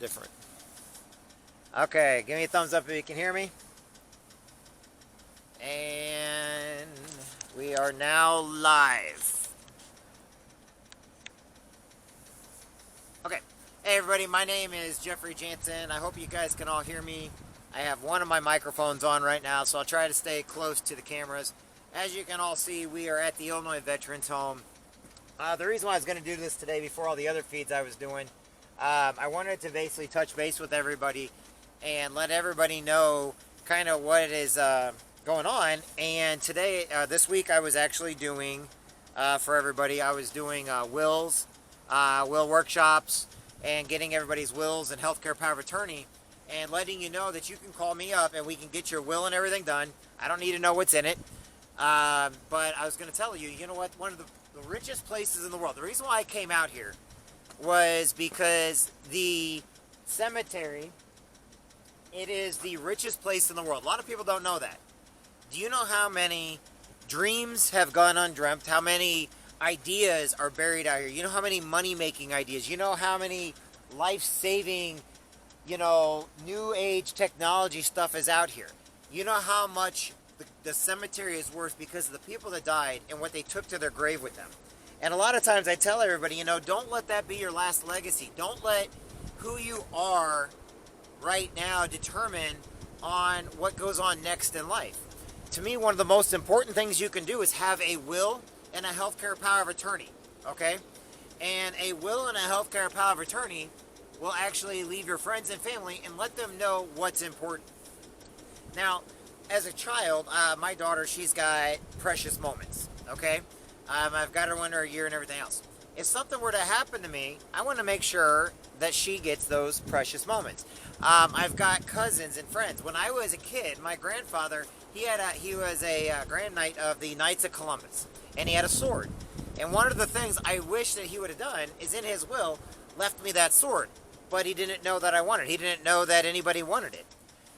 different. Okay, give me a thumbs up if you can hear me. And we are now live. Okay, hey everybody, my name is Jeff Jansen. I hope you guys can all hear me. I have one of my microphones on right now, so I'll try to stay close to the cameras. As you can all see, we are at the Illinois Veterans Home. The reason why I was going to do this today before all the other feeds I was doing, I wanted to basically touch base with everybody and let everybody know kind of what is going on. And today, this week, I was actually doing, for everybody, I was doing wills, will workshops, and getting everybody's wills and healthcare power of attorney, and letting you know that you can call me up and we can get your will and everything done. I don't need to know what's in it. But I was going to tell you, you know what, one of the richest places in the world, the reason why I came out here was because the cemetery, it is the richest place in the world. A lot of people don't know that. Do you know how many dreams have gone undreamt? How many ideas are buried out here? You know how many money-making ideas? You know how many life-saving, new age technology stuff is out here? You know how much the cemetery is worth because of the people that died and what they took to their grave with them. And a lot of times I tell everybody, don't let that be your last legacy. Don't let who you are right now determine on what goes on next in life. To me, one of the most important things you can do is have a will and a healthcare power of attorney, okay? And a will and a healthcare power of attorney will actually leave your friends and family and let them know what's important. Now, as a child, my daughter, she's got precious moments, okay? I've got her under a year and everything else. If something were to happen to me, I want to make sure that she gets those precious moments. I've got cousins and friends. When I was a kid, my grandfather, he was a Grand Knight of the Knights of Columbus, and he had a sword. And one of the things I wish that he would have done is in his will, left me that sword. But he didn't know that I wanted it. He didn't know that anybody wanted it.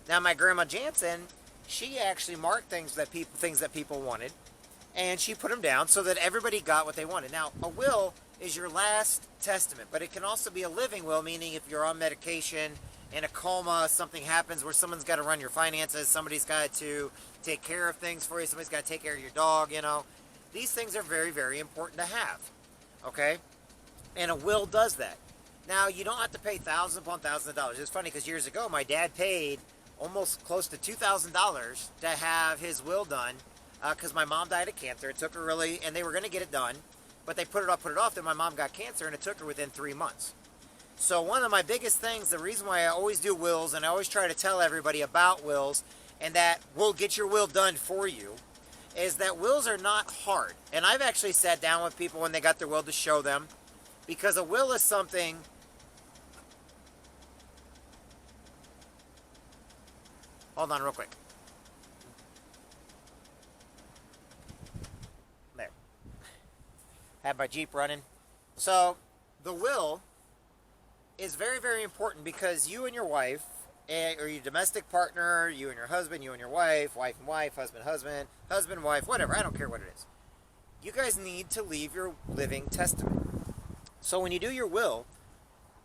Now, my Grandma Jansen, she actually marked things that people wanted, and she put them down so that everybody got what they wanted. Now, a will is your last testament, but it can also be a living will, meaning if you're on medication, in a coma, something happens where someone's got to run your finances, somebody's got to take care of things for you, somebody's got to take care of your dog, These things are very, very important to have, okay? And a will does that. Now, you don't have to pay thousands upon thousands of dollars. It's funny because years ago, my dad paid almost close to $2,000 to have his will done because my mom died of cancer. It took her and they were going to get it done, but they put it off, then my mom got cancer, and it took her within 3 months. So one of my biggest things, the reason why I always do wills, and I always try to tell everybody about wills, and that we'll get your will done for you, is that wills are not hard. And I've actually sat down with people when they got their will to show them, because a will is something... Hold on real quick. There. Have my Jeep running. So, the will is very, very important because you and your wife, or your domestic partner, you and your husband, you and your wife, wife and wife, husband, husband, wife, whatever, I don't care what it is. You guys need to leave your living testament. So when you do your will,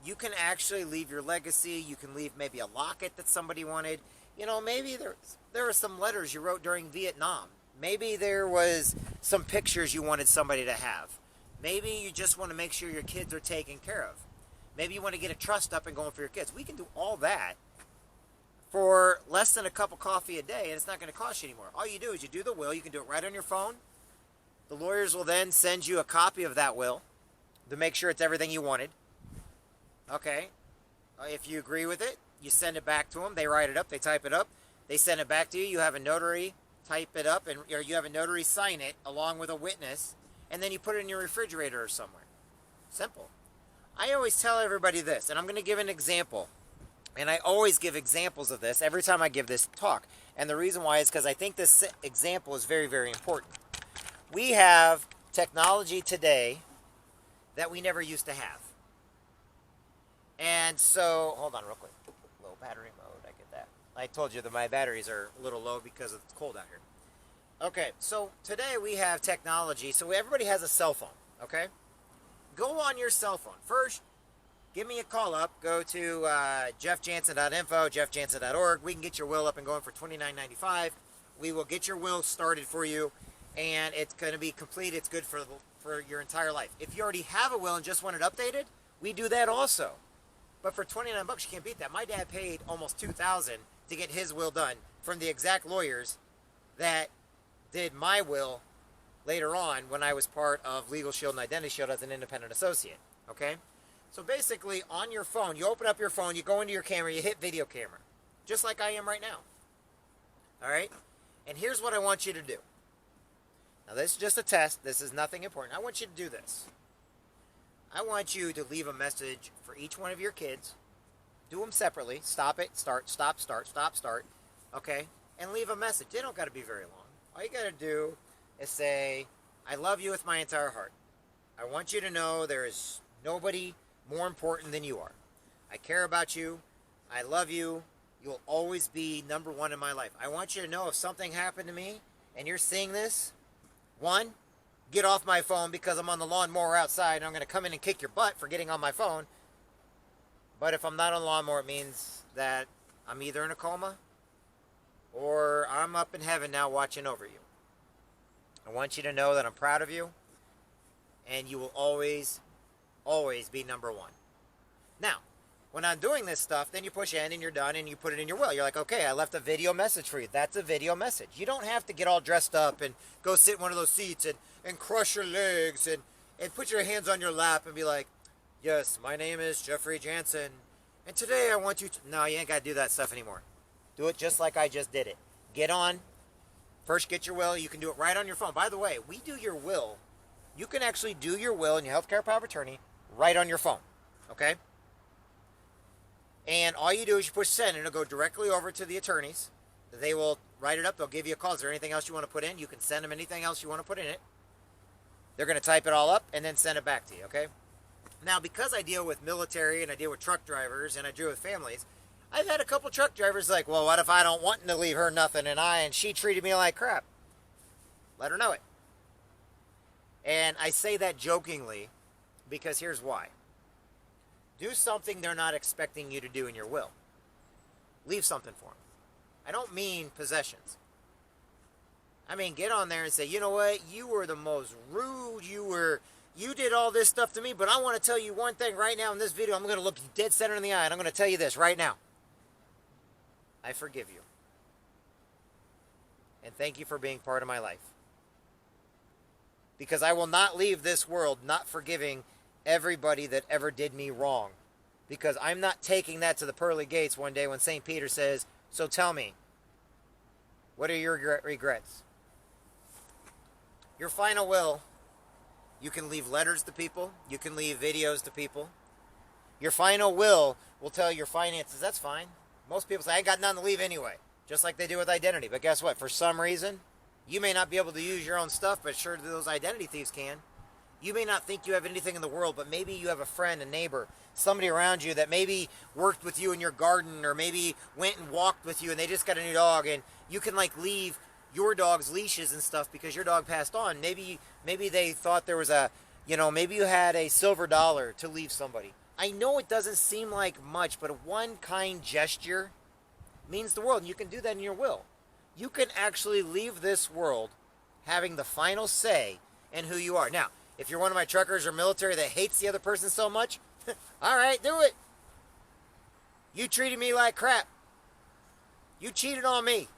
you can actually leave your legacy. You can leave maybe a locket that somebody wanted. Maybe there were some letters you wrote during Vietnam. Maybe there was some pictures you wanted somebody to have. Maybe you just want to make sure your kids are taken care of. Maybe you want to get a trust up and going for your kids. We can do all that for less than a cup of coffee a day, and it's not going to cost you anymore. All you do is you do the will. You can do it right on your phone. The lawyers will then send you a copy of that will to make sure it's everything you wanted. Okay. If you agree with it, you send it back to them. They write it up. They type it up. They send it back to you. You have a notary type it up, or you have a notary sign it along with a witness, and then you put it in your refrigerator or somewhere. Simple. I always tell everybody this, and I'm going to give an example. And I always give examples of this every time I give this talk. And the reason why is because I think this example is very, very important. We have technology today that we never used to have. And so, hold on real quick. Low battery mode, I get that. I told you that my batteries are a little low because it's cold out here. Okay, so today we have technology. So everybody has a cell phone, okay? Go on your cell phone. First, give me a call up. Go to jeffjansen.info, jeffjansen.org. We can get your will up and going for $29.95. We will get your will started for you, and it's going to be complete. It's good for your entire life. If you already have a will and just want it updated, we do that also. But for $29, you can't beat that. My dad paid almost $2,000 to get his will done from the exact lawyers that did my will later on when I was part of Legal Shield and Identity Shield as an independent associate. Okay? So basically, on your phone, you open up your phone, you go into your camera, you hit video camera, just like I am right now. All right? And here's what I want you to do. Now, this is just a test. This is nothing important. I want you to do this. I want you to leave a message for each one of your kids. Do them separately. Stop it, start, stop, start, stop, start. Okay? And leave a message. They don't got to be very long. All you got to do is say, I love you with my entire heart. I want you to know there is nobody more important than you are. I care about you. I love you. You'll always be number one in my life. I want you to know if something happened to me and you're seeing this, one, get off my phone because I'm on the lawnmower outside and I'm going to come in and kick your butt for getting on my phone. But if I'm not on the lawnmower, it means that I'm either in a coma or I'm up in heaven now watching over you. I want you to know that I'm proud of you and you will always, always be number one. Now, when I'm doing this stuff, then you push end and you're done and you put it in your will. You're like, okay, I left a video message for you. That's a video message. You don't have to get all dressed up and go sit in one of those seats and crush your legs and put your hands on your lap and be like, yes, my name is Jeffrey Jansen, and today I want you to... No, you ain't got to do that stuff anymore. Do it just like I just did it. Get on. First, get your will. You can do it right on your phone. By the way, we do your will. You can actually do your will and your healthcare power of attorney right on your phone. Okay? And all you do is you push send, and it'll go directly over to the attorneys. They will write it up. They'll give you a call. Is there anything else you want to put in? You can send them anything else you want to put in it. They're going to type it all up and then send it back to you, okay? Now, because I deal with military and I deal with truck drivers and I deal with families, I've had a couple truck drivers like, well, what if I don't want to leave her nothing and she treated me like crap? Let her know it. And I say that jokingly because here's why. Do something they're not expecting you to do in your will. Leave something for them. I don't mean possessions. I mean, get on there and say, you know what? You were the most rude. You did all this stuff to me, but I want to tell you one thing right now in this video. I'm going to look you dead center in the eye, and I'm going to tell you this right now. I forgive you. And thank you for being part of my life. Because I will not leave this world not forgiving everybody that ever did me wrong. Because I'm not taking that to the pearly gates one day when St. Peter says, so tell me, what are your regrets? Your final will, you can leave letters to people. You can leave videos to people. Your final will tell your finances. That's fine. Most people say, I ain't got nothing to leave anyway. Just like they do with identity. But guess what? For some reason, you may not be able to use your own stuff, but sure those identity thieves can. You may not think you have anything in the world, but maybe you have a friend, a neighbor, somebody around you that maybe worked with you in your garden or maybe went and walked with you and they just got a new dog and you can like leave your dog's leashes and stuff because your dog passed on. Maybe they thought there was maybe you had a silver dollar to leave somebody. I know it doesn't seem like much, but one kind gesture means the world. And you can do that in your will. You can actually leave this world having the final say in who you are. Now, if you're one of my truckers or military that hates the other person so much, all right, do it. You treated me like crap. You cheated on me.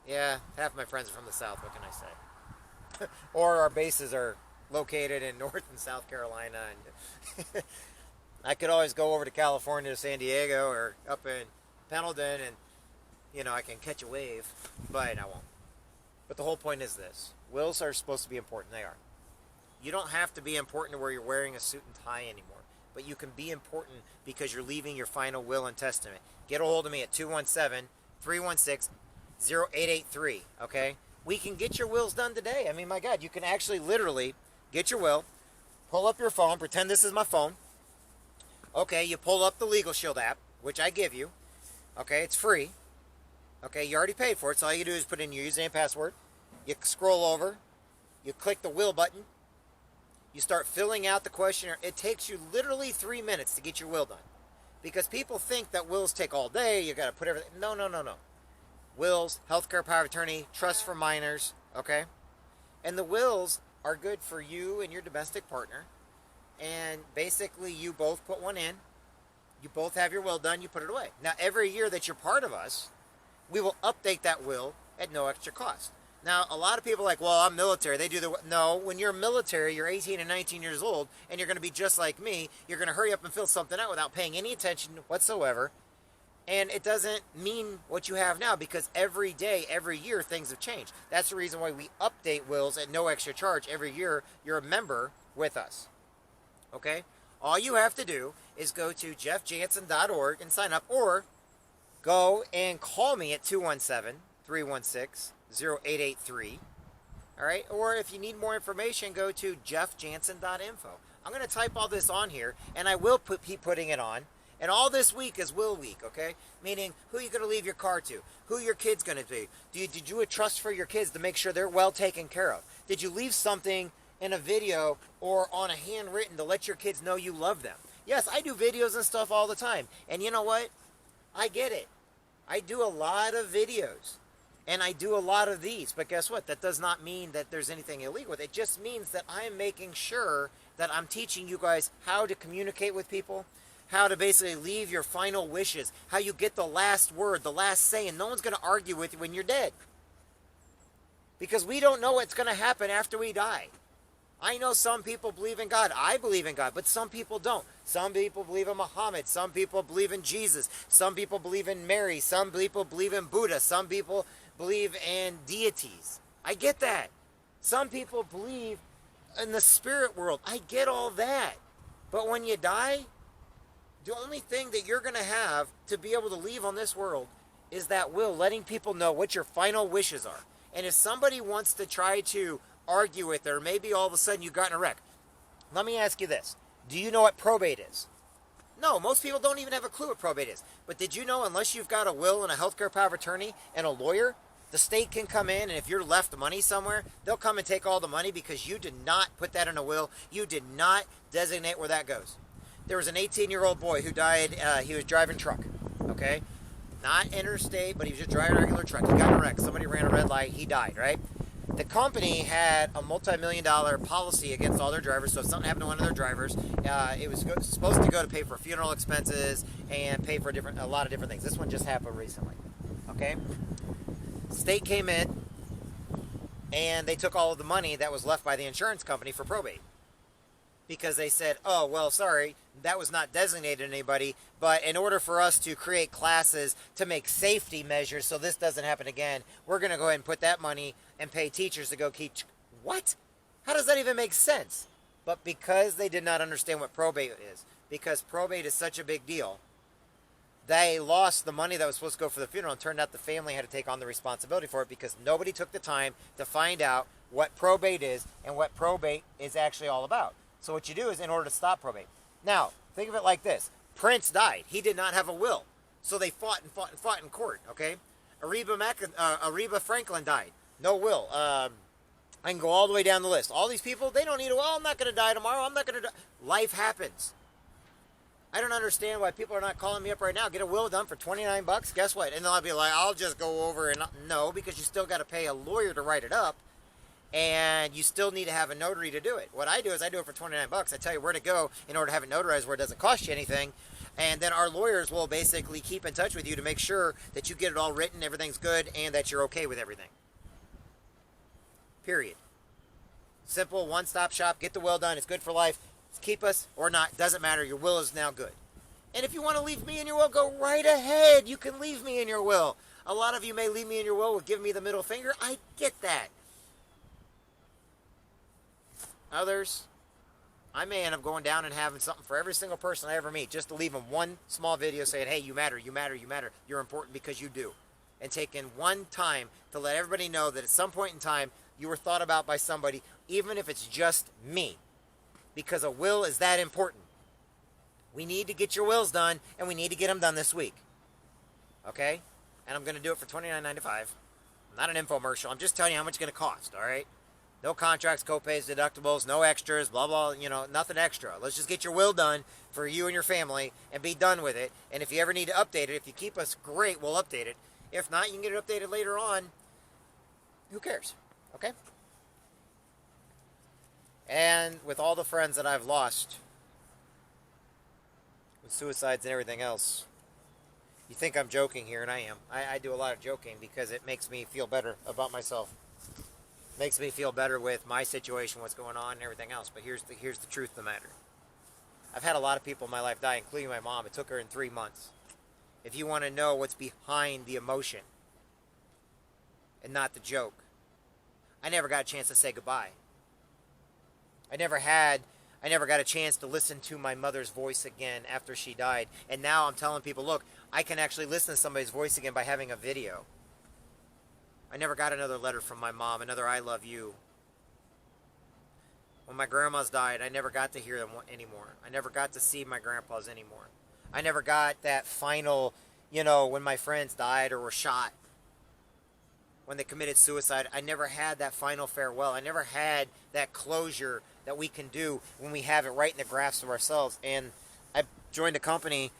Yeah, half my friends are from the South, what can I say? Or our bases are located in North and South Carolina. And I could always go over to California to San Diego or up in Pendleton and, I can catch a wave, but I won't. But the whole point is this. Wills are supposed to be important. They are. You don't have to be important to where you're wearing a suit and tie anymore. But you can be important because you're leaving your final will and testament. Get a hold of me at 217-316-0883, okay? We can get your wills done today. I mean, my God, you can actually literally get your will, pull up your phone, pretend this is my phone. Okay, you pull up the Legal Shield app, which I give you. Okay, it's free. Okay, you already paid for it, so all you do is put in your username and password. You scroll over. You click the will button. You start filling out the questionnaire. It takes you literally 3 minutes to get your will done. Because people think that wills take all day. You got to put everything. No, no, no, no. Wills, healthcare power of attorney, trust for minors, okay? And the wills are good for you and your domestic partner. And basically, you both put one in. You both have your will done. You put it away. Now, every year that you're part of us, we will update that will at no extra cost. Now, a lot of people are like, well, I'm military. They do the... No, when you're military, you're 18 and 19 years old, and you're going to be just like me. You're going to hurry up and fill something out without paying any attention whatsoever. And it doesn't mean what you have now, because every day, every year, things have changed. That's the reason why we update wills at no extra charge every year. You're a member with us. Okay? All you have to do is go to jeffjansen.org and sign up, or go and call me at 217-316-0883. All right? Or if you need more information, go to jeffjansen.info. I'm going to type all this on here, and I will keep putting it on. And all this week is Will Week, okay? Meaning, who are you going to leave your car to? Who your kid's going to be? Did you trust for your kids to make sure they're well taken care of? Did you leave something in a video or on a handwritten to let your kids know you love them? Yes, I do videos and stuff all the time. And you know what? I get it. I do a lot of videos. And I do a lot of these. But guess what? That does not mean that there's anything illegal with it. It just means that I am making sure that I'm teaching you guys how to communicate with people, how to basically leave your final wishes, how you get the last word, the last say, and no one's going to argue with you when you're dead. Because we don't know what's going to happen after we die. I know some people believe in God. I believe in God, but some people don't. Some people believe in Muhammad. Some people believe in Jesus. Some people believe in Mary. Some people believe in Buddha. Some people believe in deities. I get that. Some people believe in the spirit world. I get all that. But when you die, the only thing that you're going to have to be able to leave on this world is that will, letting people know what your final wishes are. And if somebody wants to try to argue with it, or maybe all of a sudden you got in a wreck, let me ask you this. Do you know what probate is? No, most people don't even have a clue what probate is. But did you know, unless you've got a will and a healthcare power of attorney and a lawyer, the state can come in, and if you're left money somewhere, they'll come and take all the money because you did not put that in a will. You did not designate where that goes. There was an 18-year-old boy who died. He was driving truck, okay? Not interstate, but he was just driving a regular truck. He got in a wreck. Somebody ran a red light. He died, right? The company had a multi-million-dollar policy against all their drivers, so if something happened to one of their drivers, it was supposed to go to pay for funeral expenses and pay for a lot of different things. This one just happened recently, okay? State came in, and they took all of the money that was left by the insurance company for probate. Because they said, oh, well, sorry, that was not designated to anybody, but in order for us to create classes to make safety measures so this doesn't happen again, we're going to go ahead and put that money and pay teachers to go teach. What? How does that even make sense? But because they did not understand what probate is, because probate is such a big deal, they lost the money that was supposed to go for the funeral, and turned out the family had to take on the responsibility for it because nobody took the time to find out what probate is and what probate is actually all about. So what you do is, in order to stop probate. Now, think of it like this. Prince died. He did not have a will. So they fought and fought and fought in court, okay? Aretha Franklin died. No will. I can go all the way down the list. All these people, they don't need a will. I'm not going to die tomorrow. I'm not going to die. Life happens. I don't understand why people are not calling me up right now. Get a will done for $29. Guess what? And they'll be like, I'll just go over and... No, because you still got to pay a lawyer to write it up. And you still need to have a notary to do it. What I do is I do it for $29. I tell you where to go in order to have it notarized where it doesn't cost you anything. And then our lawyers will basically keep in touch with you to make sure that you get it all written, everything's good, and that you're okay with everything. Period. Simple, one-stop shop. Get the will done. It's good for life. Keep us or not. Doesn't matter. Your will is now good. And if you want to leave me in your will, go right ahead. You can leave me in your will. A lot of you may leave me in your will with giving me the middle finger. I get that. Others, I may end up going down and having something for every single person I ever meet, just to leave them one small video saying, hey, you matter, you matter, you matter. You're important because you do. And taking one time to let everybody know that at some point in time, you were thought about by somebody, even if it's just me. Because a will is that important. We need to get your wills done, and we need to get them done this week. Okay? And I'm going to do it for $29.95. Not an infomercial. I'm just telling you how much it's going to cost, all right? No contracts, copays, deductibles, no extras, blah, blah, nothing extra. Let's just get your will done for you and your family and be done with it. And if you ever need to update it, if you keep us, great, we'll update it. If not, you can get it updated later on. Who cares? Okay? And with all the friends that I've lost, with suicides and everything else, you think I'm joking here, and I am. I do a lot of joking because it makes me feel better about myself. Makes me feel better with my situation, what's going on, and everything else. But here's the truth of the matter. I've had a lot of people in my life die, including my mom. It took her in 3 months. If you want to know what's behind the emotion and not the joke, I never got a chance to say goodbye. I never got a chance to listen to my mother's voice again after she died. And now I'm telling people, look, I can actually listen to somebody's voice again by having a video. I never got another letter from my mom, another I love you. When my grandmas died, I never got to hear them anymore. I never got to see my grandpas anymore. I never got that final, when my friends died or were shot, when they committed suicide. I never had that final farewell. I never had that closure that we can do when we have it right in the grasp of ourselves. And I joined a company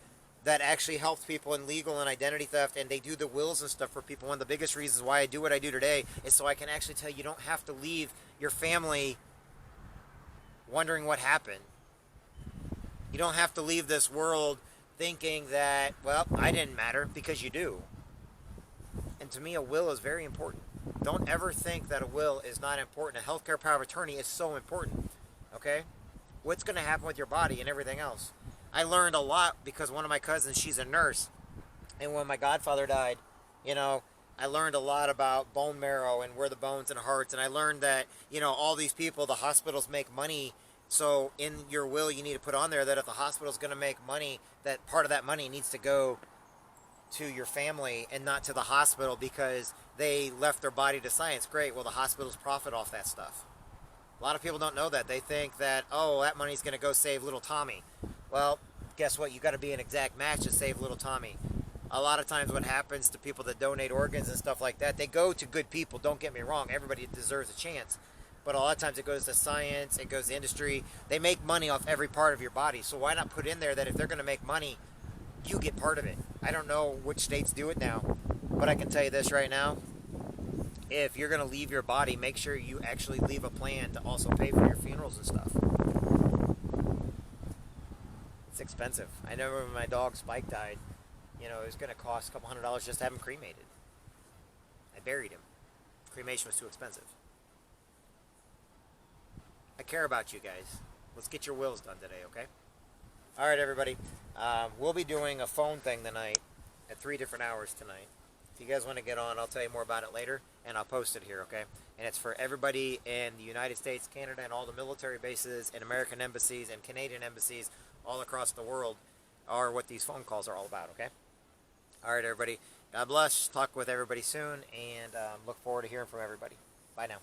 that actually helps people in legal and identity theft, and they do the wills and stuff for people. One of the biggest reasons why I do what I do today is so I can actually tell you, you don't have to leave your family wondering what happened. You don't have to leave this world thinking that, well, I didn't matter, because you do. And to me, a will is very important. Don't ever think that a will is not important. A healthcare power of attorney is so important. Okay? What's going to happen with your body and everything else? I learned a lot because one of my cousins, she's a nurse. And when my godfather died, I learned a lot about bone marrow and where the bones and hearts. And I learned that, all these people, the hospitals make money. So in your will, you need to put on there that if the hospital's going to make money, that part of that money needs to go to your family and not to the hospital because they left their body to science. Great. Well, the hospitals profit off that stuff. A lot of people don't know that. They think that, oh, that money's going to go save little Tommy. Well, guess what? You got to be an exact match to save little Tommy. A lot of times what happens to people that donate organs and stuff like that, they go to good people. Don't get me wrong. Everybody deserves a chance. But a lot of times it goes to science, it goes to industry. They make money off every part of your body. So why not put in there that if they're going to make money, you get part of it? I don't know which states do it now, but I can tell you this right now. If you're going to leave your body, make sure you actually leave a plan to also pay for your funerals and stuff. It's expensive. I know when my dog Spike died, it was going to cost a couple $100 just to have him cremated. I buried him. Cremation was too expensive. I care about you guys. Let's get your wills done today, okay? All right, everybody. We'll be doing a phone thing tonight at 3 different hours tonight. If you guys want to get on, I'll tell you more about it later, and I'll post it here, okay? And it's for everybody in the United States, Canada, and all the military bases and American embassies and Canadian embassies all across the world are what these phone calls are all about, okay? All right, everybody. God bless. Talk with everybody soon, and look forward to hearing from everybody. Bye now.